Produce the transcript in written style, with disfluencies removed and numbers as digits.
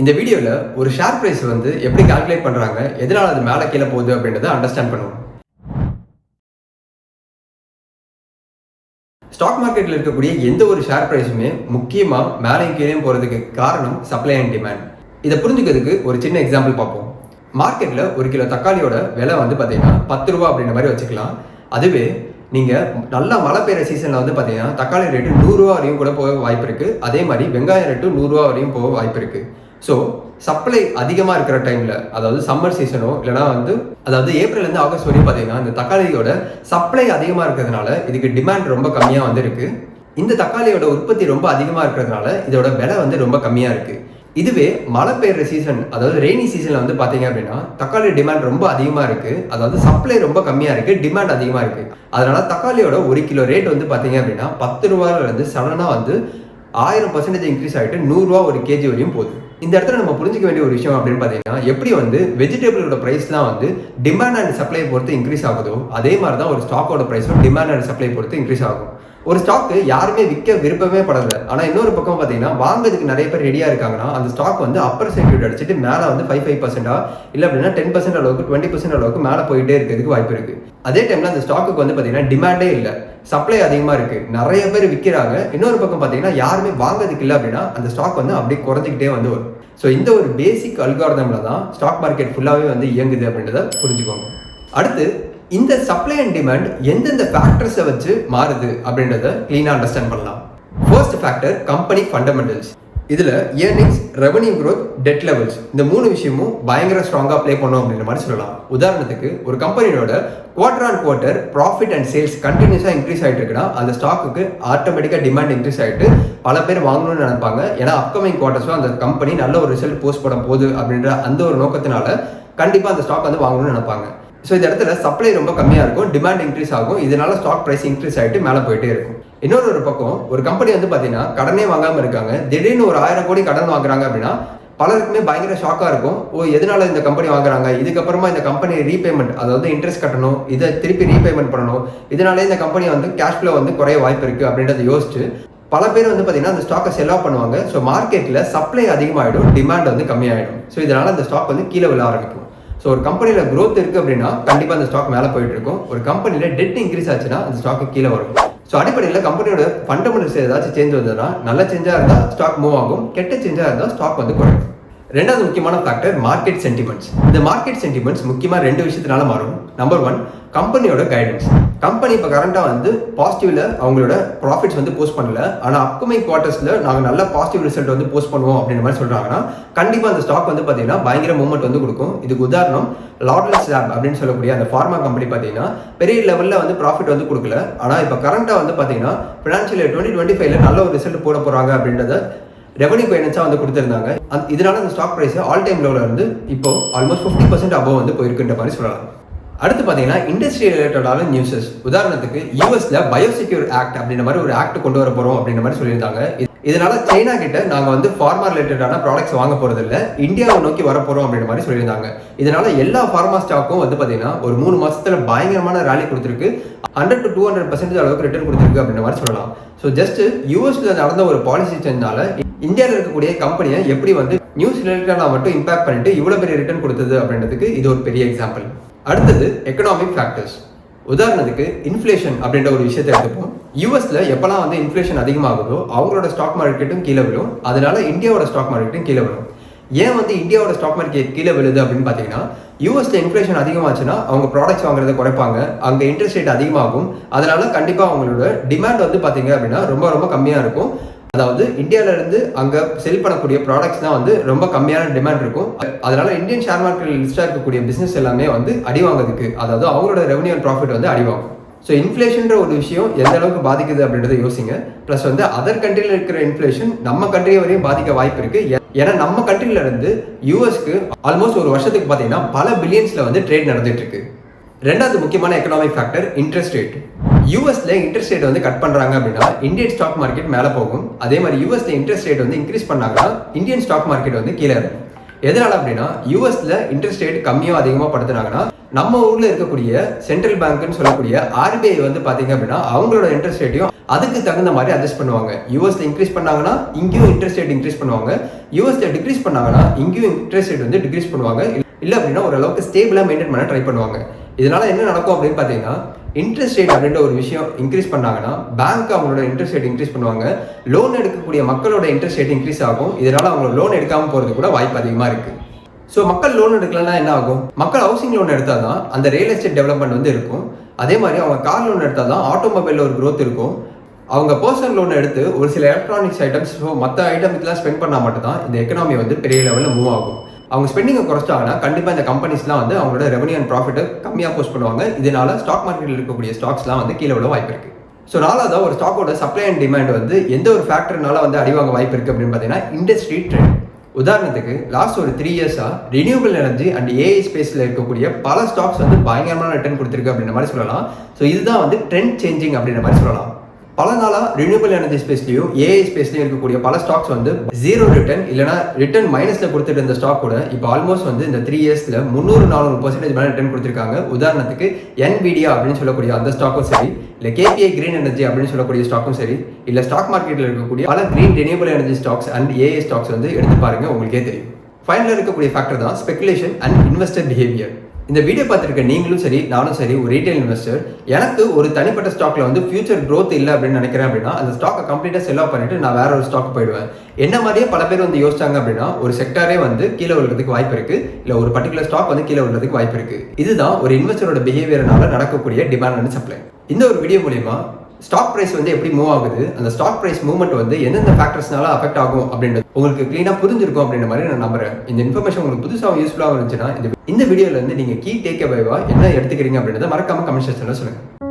இந்த வீடியோல ஒரு ஷேர் பிரைஸ் வந்து எப்படி கால்குலேட் பண்றாங்க, எதனால அது மேல கீழே போகுது அப்படின்றத அண்டர்ஸ்டாண்ட் பண்ணுவோம். ஸ்டாக் மார்க்கெட்ல இருக்கக்கூடிய எந்த ஒரு ஷேர் பிரைஸுமே முக்கியமா மேலையும் கீழே போறதுக்கு காரணம் சப்ளை அண்ட் டிமாண்ட். இதை புரிஞ்சுக்கிறதுக்கு ஒரு சின்ன எக்ஸாம்பிள் பார்ப்போம். மார்க்கெட்ல ஒரு கிலோ தக்காளியோட விலை வந்து பாத்தீங்கன்னா 10 ரூபா அப்படின்ற மாதிரி வச்சுக்கலாம். அதுவே நீங்க நல்லா மழை பெய்யுற சீசன்ல வந்து பாத்தீங்கன்னா தக்காளி ரேட்டு 100 ரூபா வரையும் கூட போக வாய்ப்பு இருக்கு. அதே மாதிரி வெங்காயம் ரேட்டு 100 ரூபா வரையும் போக வாய்ப்பு இருக்கு. ஸோ சப்ளை அதிகமாக இருக்கிற டைமில், அதாவது சம்மர் சீசனோ இல்லைனா அதாவது ஏப்ரல்லேருந்து ஆகஸ்ட் வரையும் பார்த்தீங்கன்னா இந்த தக்காளியோட சப்ளை அதிகமாக இருக்கிறதுனால இதுக்கு டிமாண்ட் ரொம்ப கம்மியாக வந்து இருக்கு. இந்த தக்காளியோட உற்பத்தி ரொம்ப அதிகமாக இருக்கிறதுனால இதோட விலை வந்து ரொம்ப கம்மியாக இருக்கு. இதுவே மழை பெய்யுற சீசன், அதாவது ரெய்னி சீசனில் வந்து பார்த்தீங்க அப்படின்னா தக்காளி டிமாண்ட் ரொம்ப அதிகமாக இருக்கு. அதாவது சப்ளை ரொம்ப கம்மியாக இருக்கு, டிமாண்ட் அதிகமாக இருக்கு. அதனால தக்காளியோட 1 கிலோ ரேட் வந்து பார்த்தீங்க அப்படின்னா 10 ரூபாயிலிருந்து சடனாக வந்து 1000% இன்க்ரீஸ் ஆகிட்டு 100 ரூபா ஒரு கேஜி வரையும் போகுது. இந்த இடத்துல நம்ம புரிஞ்சிக்க வேண்டிய ஒரு விஷயம் அப்படின்னு பார்த்தீங்கன்னா, எப்படி வந்து வெஜிடபிளோட ப்ரைஸ்லாம் வந்து டிமாண்ட் அண்ட் சப்ளை பொறுத்து இன்க்ரீஸ் ஆகுதோ அதே மாதிரி தான் ஒரு ஸ்டாக்கோட ப்ரைஸும் டிமாண்ட் அண்ட் சப்ளை பொறுத்து இன்க்ரீஸ் ஆகும். ஒரு ஸ்டாக்கு யாருமே விற்க விருப்பமே படலை, ஆனால் இன்னொரு பக்கம் பார்த்தீங்கன்னா வாங்குறதுக்கு நிறைய பேர் ரெடியாக இருக்காங்கன்னா அந்த ஸ்டாக் வந்து அப்பர் சர்க்யூட் அடிச்சுட்டு மேலே வந்து 5% இல்லை அப்படின்னா 10% அளவுக்கு 20% அளவுக்கு மேலே போயிட்டே இருக்கிறதுக்கு வாய்ப்பு இருக்கு. அதே டைம்ல அந்த ஸ்டாக்குக்கு வந்து பார்த்தீங்கன்னா டிமாண்டே இல்லை, சப்ளை அதிகமாக இருக்கு, நிறைய பேர் விற்கிறாங்க. இன்னொரு பக்கம் பார்த்தீங்கன்னா யாருமே வாங்குறதுக்கு இல்லை அப்படின்னா அந்த ஸ்டாக் வந்து அப்படியே குறைஞ்சிக்கிட்டே வந்து வரும். ஸோ இந்த ஒரு பேசிக் அல்காரிதம்ல தான் ஸ்டாக் மார்க்கெட் ஃபுல்லாகவே வந்து இயங்குது அப்படின்றத புரிஞ்சுக்கோங்க. அடுத்து இந்த சப்ளை அண்ட் டிமாண்ட் எந்தெந்த ஃபேக்டர்ஸை வச்சு மாறுது அப்படின்றத கிளீனாக அண்டர்ஸ்டாண்ட் பண்ணலாம். First factor company fundamentals. இதில் earnings, revenue growth, debt levels, இந்த 3 விஷயமும் பயங்கர ஸ்ட்ராங்காக ப்ளே பண்ணும் அப்படின்ற மாதிரி சொல்லலாம். உதாரணத்துக்கு ஒரு கம்பெனியோட quarter on quarter profit and sales கண்டினியூஸாக இன்க்ரீஸ் ஆகிட்டு இருக்குன்னா அந்த ஸ்டாக்குக்கு ஆட்டோமேட்டிக்காக டிமாண்ட் இன்க்ரீஸ் ஆகிட்டு பல பேர் வாங்கணும்னு நினைப்பாங்க. ஏன்னா அப்கமிங் குவார்டர்ஸும் அந்த கம்பெனி நல்ல ஒரு ரிசல்ட் போஸ்ட் பண்ண போகுது அப்படின்ற அந்த ஒரு நோக்கத்தினால கண்டிப்பாக அந்த ஸ்டாக் வந்து வாங்கணும்னு நினைப்பாங்க. ஸோ இந்த இடத்துல சப்ளை ரொம்ப கம்மியாக இருக்கும், டிமாண்ட் இன்க்ரீஸ் ஆகும், இதனால ஸ்டாக் ப்ரைஸ் இன்க்ரீஸ் ஆகிட்டு மேலே போயிட்டே இருக்கும். இன்னொரு பக்கம் ஒரு கம்பெனி வந்து பார்த்தீங்கன்னா கடனே வாங்காமல் இருக்காங்க, திடீர்னு ஒரு 1000 கோடி கடன் வாங்குறாங்க அப்படின்னா பலருக்குமே பயங்கர ஷாக்காக இருக்கும். எதனால இந்த கம்பெனி வாங்குறாங்க, இதுக்கப்புறமா இந்த கம்பெனி ரீபேமெண்ட், அதாவது இன்ட்ரெஸ்ட் கட்டணும், இதை திருப்பி ரீபேமெண்ட் பண்ணணும், இதனாலே இந்த கம்பெனி வந்து கேஷ் ஃப்ளோ வந்து குறைய வாய்ப்பு இருக்குது அப்படின்றத யோசிச்சு பல பேர் வந்து பார்த்தீங்கன்னா அந்த ஸ்டாக்கை செல் ஆஃப் பண்ணுவாங்க. ஸோ மார்க்கெட்டில் சப்ளை அதிகமாகிடும், டிமாண்ட் வந்து கம்மியாகிடும். ஸோ இதனால் அந்த ஸ்டாக் வந்து கீழே விழ ஆரம்பிக்கும். ஸோ ஒரு கம்பெனியில் க்ரோத் இருக்குது அப்படின்னா கண்டிப்பாக அந்த ஸ்டாக் மேலே போயிட்டு இருக்கும். ஒரு கம்பெனியில் டெட் இன்க்ரீஸ் ஆச்சுன்னா அந்த ஸ்டாக்கு கீழே வரும். ஸோ அடிப்படையில் கம்பெனியோட ஃபண்டமெண்டல்ஸ் ஏதாச்சும் சேஞ்ச் வந்ததுன்னா நல்ல சேஞ்சாக இருந்தால் ஸ்டாக் மூவ் ஆகும், கெட்ட சேஞ்சாக இருந்தால் ஸ்டாக் வந்து குறையும். ரெண்டாவது முக்கியமான ஃபேக்டர் மார்க்கெட் சென்டிமெண்ட்ஸ். இந்த மார்க்கெட் சென்டிமெண்ட்ஸ் முக்கியமாக 2 விஷயத்தினால மாறும். நம்பர் 1, கம்பெனியோட கைடன்ஸ். கம்பெனி இப்போ கரண்டாக வந்து பாசிட்டிவ்ல அவங்களோட ப்ராஃபிட்ஸ் வந்து போஸ்ட் பண்ணல, ஆனால் அப்கமிங் குவார்ட்டர்ஸில் நாங்கள் நல்ல பாசிட்டிவ் ரிசல்ட் வந்து போஸ்ட் பண்ணுவோம் அப்படின்ற மாதிரி சொல்கிறாங்கன்னா கண்டிப்பாக அந்த ஸ்டாக் வந்து பார்த்தீங்கன்னா பயங்கர மூவ்மெண்ட் வந்து கொடுக்கும். இதுக்கு உதாரணம் லார்ட்லெஸ் லேப் அப்படின்னு சொல்லக்கூடிய அந்த ஃபார்மா கம்பெனி பார்த்தீங்கன்னா பெரிய லெவலில் வந்து ப்ராஃபிட் வந்து கொடுக்கல, ஆனால் இப்போ கரண்டாக வந்து பார்த்தீங்கன்னா ஃபினான்ஷியல் இயர் 2025 நல்ல ஒரு ரிசல்ட் போட போகிறாங்க அப்படின்றத ரெவன்யூ கைடன்ஸாக வந்து கொடுத்துருந்தாங்க. இதனால அந்த ஸ்டாக் ப்ரைஸ் ஆல் டைம் லோவில் இருந்து இப்போ ஆல்மோஸ்ட் 50% அபவ் வந்து போயிருக்குன்ற மாதிரி சொல்லலாம். அடுத்து பார்த்தீங்கன்னா இண்டஸ்ட்ரி ரிலேட்டடான நியூஸஸ். உதாரணத்துக்கு யூஎஸ்ல பயோசெக்யூர் ஆக்ட் அப்படின்ற மாதிரி ஒரு ஆக்ட் கொண்டு வர போகிறோம் அப்படின்ற மாதிரி சொல்லியிருந்தாங்க. இதனால சைனா கிட்ட நாங்கள் வந்து ஃபார்மா ரிலேட்டடான ப்ராடக்ட்ஸ் வாங்க போகிறது இல்லை, இந்தியாவை நோக்கி வர போகிறோம் அப்படின்ற மாதிரி சொல்லியிருந்தாங்க. இதனால எல்லா ஃபார்மா ஸ்டாக்கும் வந்து பார்த்தீங்கன்னா ஒரு 3 மாசத்துல பயங்கரமான ரேலி கொடுத்துருக்கு, 100 to 200% அளவுக்கு ரிட்டர்ன் கொடுத்துருக்கு அப்படின்ற மாதிரி சொல்லலாம். ஸோ ஜஸ்ட் யூஎஸ்ல நடந்த ஒரு பாலிசி சேஞ்சால இந்தியாவில் இருக்கக்கூடிய கம்பெனியை எப்படி வந்து நியூஸ் ரிலேட்டடாக மட்டும் இம்பாக்ட் பண்ணிட்டு இவ்வளோ பெரிய ரிட்டர்ன் கொடுத்தது அப்படின்றதுக்கு இது ஒரு பெரிய எக்ஸாம்பிள். அடுத்தது எக்கனாமிக் ஃபேக்டர்ஸ். உதாரணத்துக்கு இன்ஃப்ளேஷன் அப்படின்ற ஒரு விஷயத்தை எடுத்துப்போம். யூஎஸ்ல எப்பெல்லாம் வந்து இன்ஃப்ளேஷன் அதிகமாகுதோ அவங்களோட ஸ்டாக் மார்க்கெட்டும் கீழே விழும், அதனால இந்தியாவோட ஸ்டாக் மார்க்கெட்டும் கீழே விழும். ஏன் வந்து இந்தியாவோட ஸ்டாக் மார்க்கெட் கீழே விழுது அப்படின்னு பார்த்தீங்கன்னா, யூஎஸ்ல இன்ஃப்ளேஷன் அதிகமாச்சுன்னா அவங்க ப்ராடக்ட்ஸ் வாங்குறதை குறைப்பாங்க, அங்கே இன்ட்ரெஸ்ட் ரேட் அதிகமாகும், அதனால கண்டிப்பாக அவங்களோட டிமாண்ட் வந்து பார்த்தீங்க அப்படின்னா ரொம்ப ரொம்ப கம்மியாக இருக்கும். அதாவது இந்தியாவிலேருந்து அங்கே செல் பண்ணக்கூடிய ப்ராடக்ட்ஸ் தான் வந்து ரொம்ப கம்மியான டிமாண்ட் இருக்கும். அதனால இந்தியன் ஷேர் மார்க்கெட்டில் லிஸ்டாக இருக்கக்கூடிய பிஸ்னஸ் எல்லாமே வந்து அடி வாங்குறதுக்கு, அதாவது அவங்களோட ரெவன்யூ அண்ட் ப்ராஃபிட் வந்து அடி வாங்கும். ஸோ இன்ஃப்ளேஷன்ற ஒரு விஷயம் எந்த அளவுக்கு பாதிக்குது அப்படின்றத யோசிங்க. ப்ளஸ் வந்து அதர் கண்ட்ரியில் இருக்கிற இன்ஃப்ளேஷன் நம்ம கண்ட்ரி வரையும் பாதிக்க வாய்ப்பு இருக்கு. ஏன்னா நம்ம கண்ட்ரில இருந்து யூஎஸ்க்கு ஆல்மோஸ்ட் ஒரு வருஷத்துக்கு பார்த்தீங்கன்னா பல பில்லியன்ஸ்ல வந்து ட்ரேட் நடந்துட்டு இருக்கு. ரெண்டாவது முக்கியமான எக்கனாமிக் ஃபேக்டர் இன்ட்ரெஸ்ட் ரேட். யூஎஸ்ல இன்ட்ரெஸ்ட் ரேட் வந்து கட் பண்றாங்க அப்படின்னா இந்தியன் ஸ்டாக் மார்க்கெட் மேலே போகும். அதே மாதிரி யூஎஸ்ல இன்ட்ரெஸ்ட் ரேட் வந்து இன்க்ரீஸ் பண்ணாங்கன்னா இந்தியன் ஸ்டாக் மார்க்கெட் வந்து கீழே இருக்கும். எதனால அப்படின்னா யூஎஸ்ல இன்ட்ரெஸ்ட் ரேட் கம்மியாக அதிகமாக படுத்துனாங்கன்னா நம்ம ஊர்ல இருக்கக்கூடிய சென்ட்ரல் பேங்க்னு சொல்லக்கூடிய ஆர்பிஐ வந்து பாத்தீங்க அப்படின்னா அவங்களோட இன்ட்ரெஸ்ட் ரேட்டையும் அதுக்கு தகுந்த மாதிரி அட்ஜஸ்ட் பண்ணுவாங்க. யூஎஸ்ல இன்க்ரீஸ் பண்ணாங்கன்னா இங்கேயும் இன்ட்ரெஸ்ட் ரேட் இன்க்ரீஸ் பண்ணுவாங்க. யூஎஸ்ல டிக்ரீஸ் பண்ணாங்கன்னா இங்கேயும் இன்ட்ரெஸ்ட் ரேட் வந்து டிக்ரீஸ் பண்ணுவாங்க. இல்லை அப்படின்னா ஓரளவுக்கு ஸ்டேபிளாக மெயின்டைன் பண்ண ட்ரை பண்ணுவாங்க. இதனால என்ன நடக்கும் அப்படின்னு பார்த்தீங்கன்னா, இன்ட்ரெஸ்ட் ரேட் அப்படின்ற ஒரு விஷயம் இன்க்ரீஸ் பண்ணாங்கன்னா பேங்க் அவங்களோட இன்ட்ரெஸ்ட் ரேட் இன்க்ரீஸ் பண்ணுவாங்க. லோன் எடுக்கக்கூடிய மக்களோட இன்ட்ரெஸ்ட் ரேட் இன்க்ரீஸ் ஆகும். இதனால அவங்க லோன் எடுக்காமல் போகிறது கூட வாய்ப்பு அதிகமாக இருக்குது. ஸோ மக்கள் லோன் எடுக்கலன்னா என்ன ஆகும்? மக்கள் ஹவுசிங் லோன் எடுத்தால் தான் அந்த ரியல் எஸ்டேட் டெவலப்மெண்ட் வந்து இருக்கும். அதே மாதிரி அவங்க கார் லோன் எடுத்தால் தான் ஆட்டோமொபைலில் ஒரு க்ரோத் இருக்கும். அவங்க பர்சனல் லோன் எடுத்து ஒரு சில எலக்ட்ரானிக்ஸ் ஐட்டம்ஸ் மற்ற ஐட்டம்ஸ்லாம் ஸ்பெண்ட் பண்ணால் மட்டும்தான் இந்த எக்கனாமி வந்து பெரிய லெவலில் மூவ் ஆகும். அவங்க ஸ்பெண்டிங்கை குறைச்சாங்கன்னா கண்டிப்பாக இந்த கம்பெனிஸ்லாம் வந்து அவங்களோட ரெவன்யூ அண்ட் ப்ராஃபிட்டை கம்மியாக போஸ்ட் பண்ணுவாங்க. இதனால ஸ்டாக் மார்க்கெட்டில் இருக்கக்கூடிய ஸ்டாக்ஸ்லாம் வந்து கீழே விட வாய்ப்பு இருக்குது. ஸோ நாலாவதாக ஒரு ஸ்டாக்கோட சப்ளை அண்ட் டிமாண்ட் வந்து எந்த ஒரு ஃபேக்டர்னால வந்து அடிவாங்க வாய்ப்பு இருக்குது அப்படின்னு பார்த்தீங்கன்னா இண்டஸ்ட்ரி ட்ரெண்ட். உதாரணத்துக்கு லாஸ்ட் ஒரு 3 இயர்ஸாக ரினியூவபிள் எனர்ஜி அண்ட் ஏஐ ஸ்பேஸில் இருக்கக்கூடிய பல ஸ்டாக்ஸ் வந்து பயங்கரமான ரிட்டர்ன் கொடுத்துருக்கு அப்படின்ற மாதிரி சொல்லலாம். ஸோ இதுதான் வந்து ட்ரெண்ட் சேஞ்சிங் அப்படின்ற மாதிரி சொல்லலாம். பல நாளாக ரினியூவபிள் எனர்ஜி ஸ்பேஸ்லையும் ஏஐ ஸ்பேஸ்லையும் இருக்கக்கூடிய பல ஸ்டாக்ஸ் வந்து 0 ரிட்டர்ன் இல்லைனா ரிட்டர்ன் மைனஸில் கொடுத்துட்டு இருந்த ஸ்டாக் கூட இப்போ ஆல்மோஸ்ட் வந்து இந்த 3 இயர்ஸில் 300-400% மேலே ரிட்டர்ன் கொடுத்துருக்காங்க. உதாரணத்துக்கு NVIDIA அப்படின்னு சொல்லக்கூடிய அந்த ஸ்டாக்கும் சரி, இல்லை KPI கிரீன் எனர்ஜி அப்படின்னு சொல்லக்கூடிய ஸ்டாக்கும் சரி, இல்லை ஸ்டாக் மார்க்கெட்டில் இருக்கக்கூடிய பல green renewable energy stocks and AI stocks வந்து எடுத்து பாருங்க, உங்களுக்கே தெரியும். ஃபைனலில் இருக்கக்கூடிய ஃபேக்டர் தான் ஸ்பெகுலேஷன் அண்ட் இன்வெஸ்டர் பிஹேவியர். இந்த வீடியோ பார்த்துருக்க நீங்களும் சரி நானும் சரி ஒரு ரீட்டைல் இன்வெஸ்டர், எனக்கு ஒரு தனிப்பட்ட ஸ்டாக்ல வந்து ஃபியூச்சர் க்ரோத் இல்லை அப்படின்னு நினைக்கிறேன் அப்படின்னா அந்த ஸ்டாக்கை கம்ப்ளீட்டாக செல் ஆஃப் பண்ணிட்டு நான் வேற ஒரு ஸ்டாக் போயிடுவேன். என்ன மாதிரியே பல பேர் வந்து யோசிச்சாங்க அப்படின்னா ஒரு செக்டாரே வந்து கீழே விழுறதுக்கு வாய்ப்பு இருக்கு, இல்லை ஒரு பர்டிகுலர் ஸ்டாக் வந்து கீழே விழுறதுக்கு வாய்ப்பு இருக்கு. இதுதான் ஒரு இன்வெஸ்டரோட பிஹேவியர்னால நடக்கக்கூடிய டிமாண்ட் அண்ட் சப்ளை. இந்த ஒரு வீடியோ மூலியமா ஸ்டாக் பிரைஸ் வந்து எப்படி மூவ் ஆகுது, அந்த ஸ்டாக் பிரைஸ் மூவ்மெண்ட் வந்து எந்தெந்த ஃபேக்டர்ஸ்னால அஃபெக்ட் ஆகும் அப்படின்றது உங்களுக்கு கிளீனாக புரிஞ்சிருக்கும் அப்படின்ற மாதிரி நான் நம்புறேன். இந்த இன்ஃபர்மேஷன் உங்களுக்கு புதுசாக யூஸ்ஃபுல்லாக இருந்துச்சுன்னா இந்த வீடியோல இருந்து நீங்கள் கீ டேக் அவேவா என்ன எடுத்துக்கிறீங்க அப்படின்றத மறக்காம கமெண்ட் செக்ஷன்ல சொல்லுங்க.